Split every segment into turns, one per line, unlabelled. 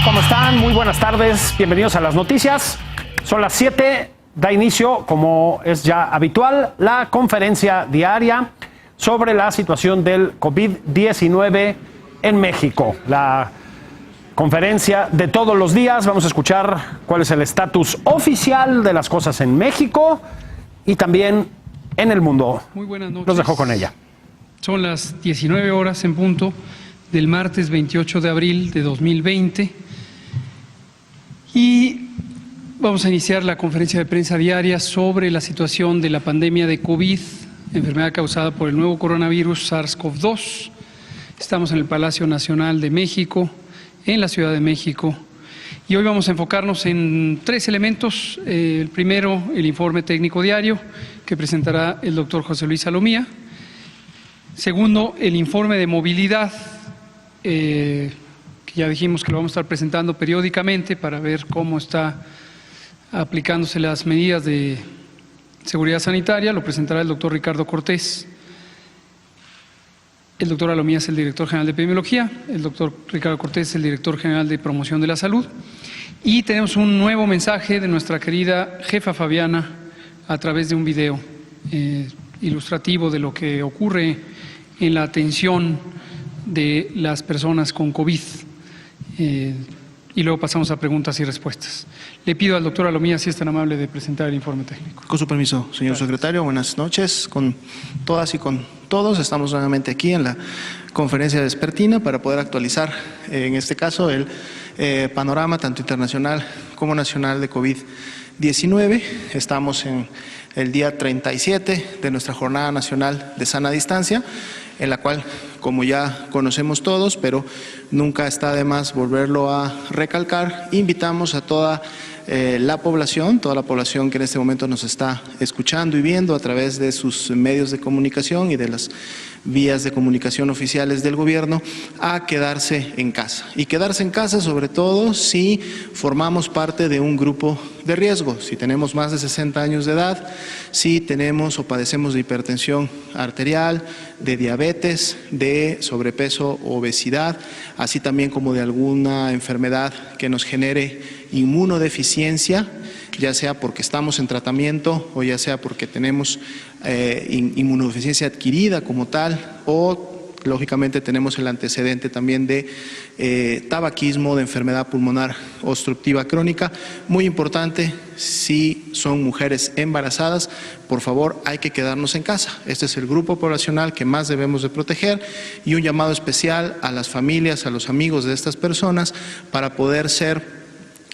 ¿Cómo están? Muy buenas tardes. Bienvenidos a las noticias. Son las 7. Da inicio, como es ya habitual, la conferencia diaria sobre la situación del COVID-19 en México. La conferencia de todos los días. Vamos a escuchar cuál es el estatus oficial de las cosas en México y también en el mundo.
Muy buenas noches.
Los dejo con ella.
Son las 19 horas en punto del martes 28 de abril de 2020 y vamos a iniciar la conferencia de prensa diaria sobre la situación de la pandemia de COVID, enfermedad causada por el nuevo coronavirus SARS-CoV-2. Estamos en el Palacio Nacional de México, en la Ciudad de México, y hoy vamos a enfocarnos en tres elementos. El primero, el informe técnico diario que presentará el doctor José Luis Salomía. Segundo, el informe de movilidad, que ya dijimos que lo vamos a estar presentando periódicamente para ver cómo está aplicándose las medidas de seguridad sanitaria. Lo presentará el doctor Ricardo Cortés. El doctor Alomía es el director general de epidemiología, el doctor Ricardo Cortés es el director general de promoción de la salud. Y tenemos un nuevo mensaje de nuestra querida jefa Fabiana a través de un video ilustrativo de lo que ocurre en la atención de las personas con COVID. Y luego pasamos a preguntas y respuestas. Le pido al doctor Alomía si es tan amable de presentar el informe técnico.
Con su permiso, señor secretario, buenas noches con todas y con todos. Estamos nuevamente aquí en la conferencia vespertina para poder actualizar, en este caso, el panorama tanto internacional como nacional de COVID-19. Estamos en el día 37 de nuestra Jornada Nacional de Sana Distancia, en la cual, como ya conocemos todos, pero nunca está de más volverlo a recalcar, invitamos a toda la población que en este momento nos está escuchando y viendo a través de sus medios de comunicación y de las vías de comunicación oficiales del gobierno, a quedarse en casa. Y quedarse en casa sobre todo si formamos parte de un grupo de riesgo, si tenemos más de 60 años de edad, si tenemos o padecemos de hipertensión arterial, de diabetes, de sobrepeso o obesidad, así también como de alguna enfermedad que nos genere inmunodeficiencia, ya sea porque estamos en tratamiento o ya sea porque tenemos inmunodeficiencia adquirida como tal, o lógicamente tenemos el antecedente también de tabaquismo, de enfermedad pulmonar obstructiva crónica. Muy importante, si son mujeres embarazadas, por favor hay que quedarnos en casa. Este es el grupo poblacional que más debemos de proteger, y un llamado especial a las familias, a los amigos de estas personas, para poder ser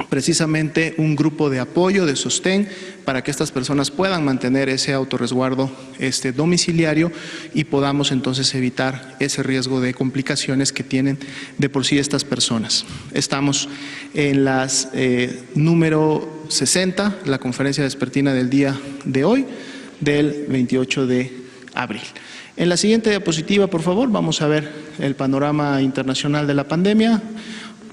precisamente un grupo de apoyo, de sostén, para que estas personas puedan mantener ese autorresguardo domiciliario y podamos entonces evitar ese riesgo de complicaciones que tienen de por sí estas personas. Estamos en las número 60, la conferencia vespertina del día de hoy, del 28 de abril. En la siguiente diapositiva, por favor, vamos a ver el panorama internacional de la pandemia.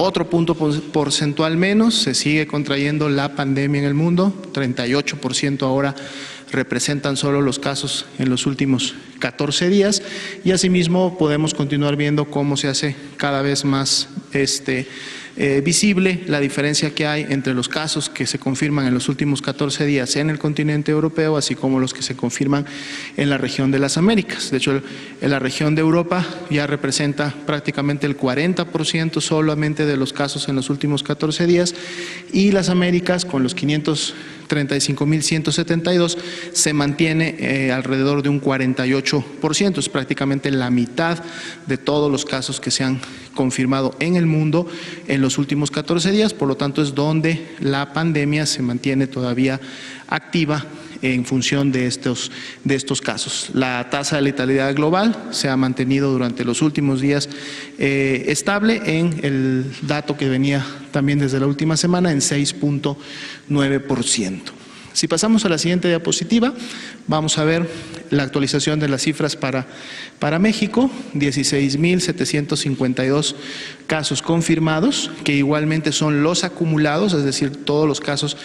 Otro punto porcentual menos, se sigue contrayendo la pandemia en el mundo, 38% ahora representan solo los casos en los últimos 14 días, y asimismo podemos continuar viendo cómo se hace cada vez más visible la diferencia que hay entre los casos que se confirman en los últimos 14 días en el continente europeo, así como los que se confirman en la región de las Américas. De hecho, en la región de Europa ya representa prácticamente el 40% solamente de los casos en los últimos 14 días, y las Américas, con los 535.172, se mantiene alrededor de un 48%, es prácticamente la mitad de todos los casos que se han confirmado en el mundo en los últimos 14 días, por lo tanto es donde la pandemia se mantiene todavía activa en función de estos casos. La tasa de letalidad global se ha mantenido durante los últimos días estable en el dato que venía también desde la última semana, en 6.9%. Si pasamos a la siguiente diapositiva, vamos a ver la actualización de las cifras para México. 16.752 casos confirmados, que igualmente son los acumulados, es decir, todos los casos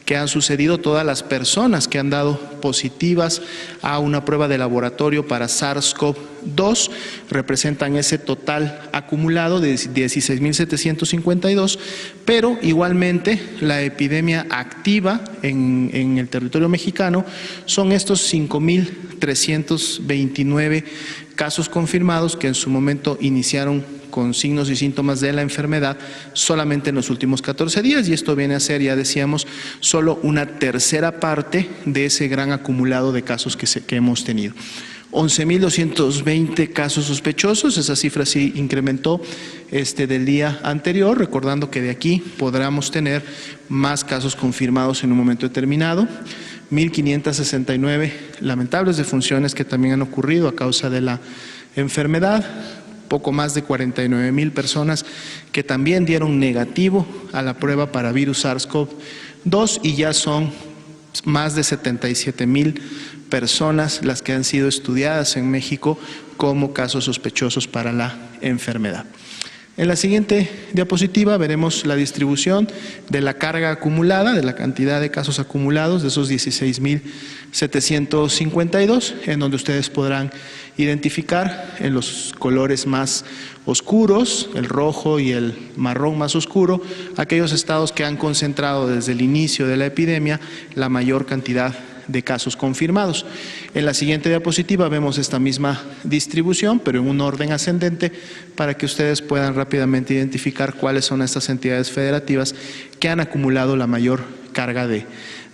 que han sucedido, todas las personas que han dado positivas a una prueba de laboratorio para SARS-CoV-2 representan ese total acumulado de 16.752, pero igualmente la epidemia activa en el territorio mexicano son estos 5.329 casos confirmados que en su momento iniciaron con signos y síntomas de la enfermedad solamente en los últimos 14 días, y esto viene a ser, ya decíamos, solo una tercera parte de ese gran acumulado de casos que hemos tenido. 11.220 casos sospechosos, esa cifra sí incrementó del día anterior, recordando que de aquí podremos tener más casos confirmados en un momento determinado. 1.569 lamentables defunciones que también han ocurrido a causa de la enfermedad, poco más de 49.000 personas que también dieron negativo a la prueba para virus SARS-CoV-2 y ya son más de 77.000 personas las que han sido estudiadas en México como casos sospechosos para la enfermedad. En la siguiente diapositiva veremos la distribución de la carga acumulada, de la cantidad de casos acumulados, de esos 16.752, en donde ustedes podrán identificar en los colores más oscuros, el rojo y el marrón más oscuro, aquellos estados que han concentrado desde el inicio de la epidemia la mayor cantidad de casos confirmados. En la siguiente diapositiva vemos esta misma distribución, pero en un orden ascendente, para que ustedes puedan rápidamente identificar cuáles son estas entidades federativas que han acumulado la mayor carga de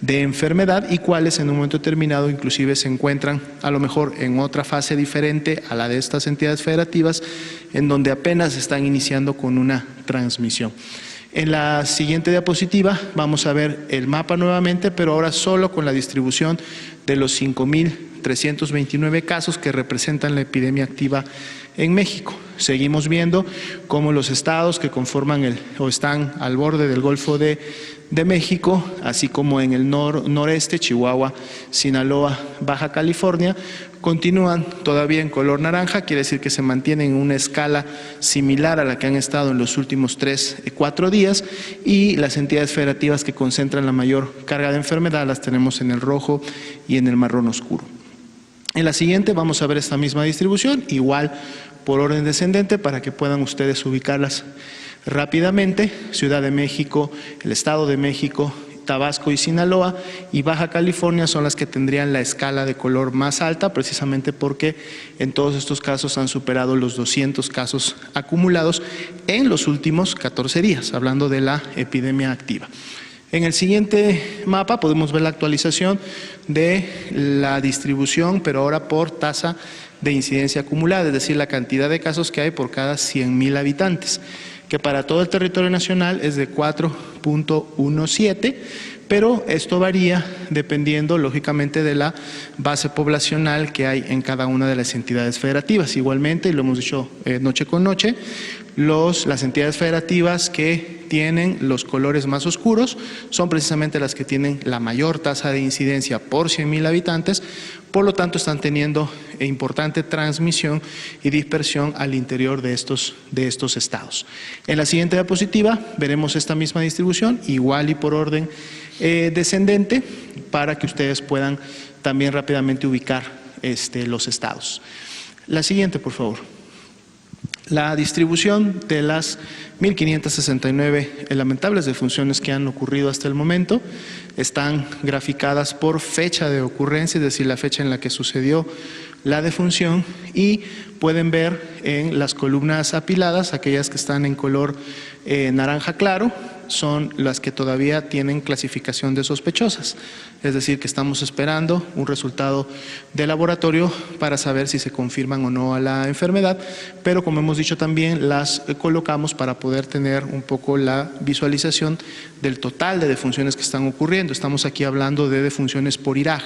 enfermedad y cuáles en un momento determinado inclusive se encuentran a lo mejor en otra fase diferente a la de estas entidades federativas, en donde apenas están iniciando con una transmisión. En la siguiente diapositiva vamos a ver el mapa nuevamente, pero ahora solo con la distribución de los 5.329 casos que representan la epidemia activa en México. Seguimos viendo cómo los estados que conforman o están al borde del Golfo de México, así como en el noreste, Chihuahua, Sinaloa, Baja California, continúan todavía en color naranja, quiere decir que se mantienen en una escala similar a la que han estado en los últimos 3-4 días, y las entidades federativas que concentran la mayor carga de enfermedad las tenemos en el rojo y en el marrón oscuro. En la siguiente vamos a ver esta misma distribución, igual por orden descendente para que puedan ustedes ubicarlas rápidamente. Ciudad de México, el Estado de México, Tabasco y Sinaloa y Baja California son las que tendrían la escala de color más alta, precisamente porque en todos estos casos han superado los 200 casos acumulados en los últimos 14 días, hablando de la epidemia activa. En el siguiente mapa podemos ver la actualización de la distribución, pero ahora por tasa de incidencia acumulada, es decir, la cantidad de casos que hay por cada 100.000 habitantes, que para todo el territorio nacional es de 4.17, pero esto varía dependiendo lógicamente de la base poblacional que hay en cada una de las entidades federativas. Igualmente, y lo hemos dicho noche con noche, las entidades federativas que tienen los colores más oscuros son precisamente las que tienen la mayor tasa de incidencia por 100.000 habitantes, por lo tanto están teniendo importante transmisión y dispersión al interior de estos estados. En la siguiente diapositiva veremos esta misma distribución, igual y por orden descendente, para que ustedes puedan también rápidamente ubicar los estados. La siguiente, por favor. La distribución de las 1.569 lamentables defunciones que han ocurrido hasta el momento están graficadas por fecha de ocurrencia, es decir, la fecha en la que sucedió la defunción, y pueden ver en las columnas apiladas, aquellas que están en color naranja claro, son las que todavía tienen clasificación de sospechosas, es decir, que estamos esperando un resultado de laboratorio para saber si se confirman o no a la enfermedad, pero como hemos dicho también, las colocamos para poder tener un poco la visualización del total de defunciones que están ocurriendo. Estamos aquí hablando de defunciones por IRAG,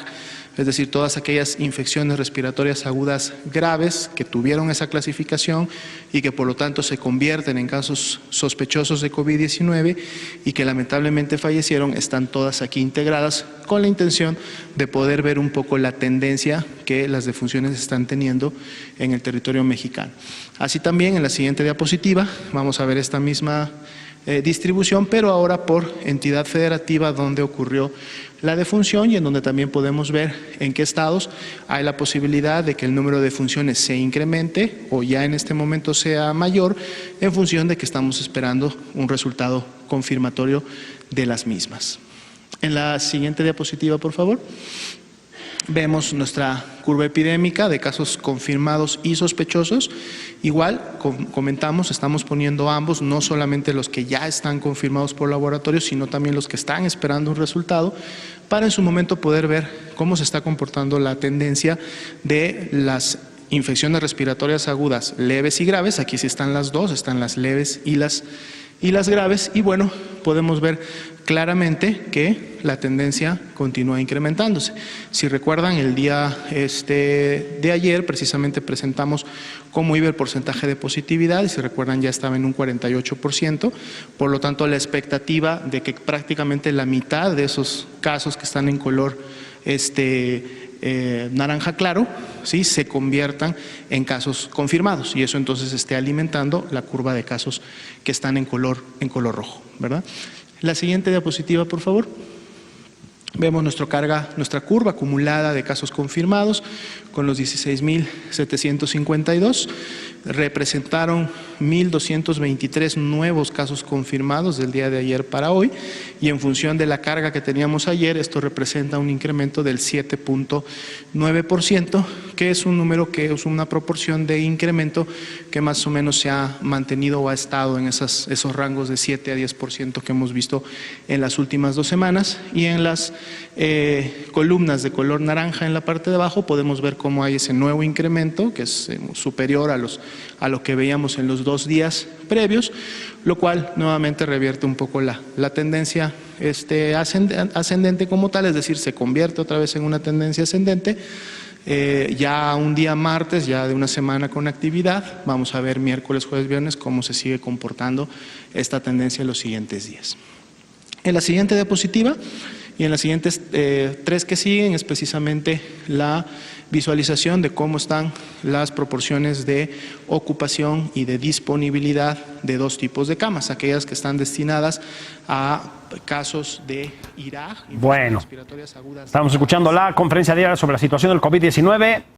es decir, todas aquellas infecciones respiratorias agudas graves que tuvieron esa clasificación y que por lo tanto se convierten en casos sospechosos de COVID-19 y que lamentablemente fallecieron, están todas aquí integradas con la intención de poder ver un poco la tendencia que las defunciones están teniendo en el territorio mexicano. Así también en la siguiente diapositiva vamos a ver esta misma distribución, pero ahora por entidad federativa donde ocurrió la defunción y en donde también podemos ver en qué estados hay la posibilidad de que el número de defunciones se incremente o ya en este momento sea mayor en función de que estamos esperando un resultado confirmatorio de las mismas. En la siguiente diapositiva, por favor. Vemos nuestra curva epidémica de casos confirmados y sospechosos. Igual, comentamos, estamos poniendo ambos, no solamente los que ya están confirmados por laboratorio, sino también los que están esperando un resultado, para en su momento poder ver cómo se está comportando la tendencia de las infecciones respiratorias agudas leves y graves. Aquí sí están las dos, están las leves y las graves, y bueno, podemos ver claramente que la tendencia continúa incrementándose. Si recuerdan, el día de ayer precisamente presentamos cómo iba el porcentaje de positividad, y si recuerdan ya estaba en un 48%, por lo tanto la expectativa de que prácticamente la mitad de esos casos que están en color naranja claro, ¿sí?, se conviertan en casos confirmados, y eso entonces esté alimentando la curva de casos que están en color rojo, ¿verdad? La siguiente diapositiva, por favor. Vemos nuestra curva acumulada de casos confirmados con los 16.752. Representaron 1.223 nuevos casos confirmados del día de ayer para hoy, y en función de la carga que teníamos ayer, esto representa un incremento del 7.9%, que es un número que es una proporción de incremento que más o menos se ha mantenido o ha estado en esos rangos de 7 a 10% que hemos visto en las últimas 2 semanas. Y en las columnas de color naranja en la parte de abajo podemos ver cómo hay ese nuevo incremento que es superior a lo que veíamos en los 2 días previos, lo cual nuevamente revierte un poco la tendencia ascendente como tal, es decir, se convierte otra vez en una tendencia ascendente. Ya un día martes, ya de una semana con actividad, vamos a ver miércoles, jueves, viernes cómo se sigue comportando esta tendencia en los siguientes días. En la siguiente diapositiva y en las siguientes 3 que siguen es precisamente la visualización de cómo están las proporciones de ocupación y de disponibilidad de 2 tipos de camas, aquellas que están destinadas a casos de IRAG.
Bueno, estamos escuchando la conferencia diaria sobre la situación del COVID-19.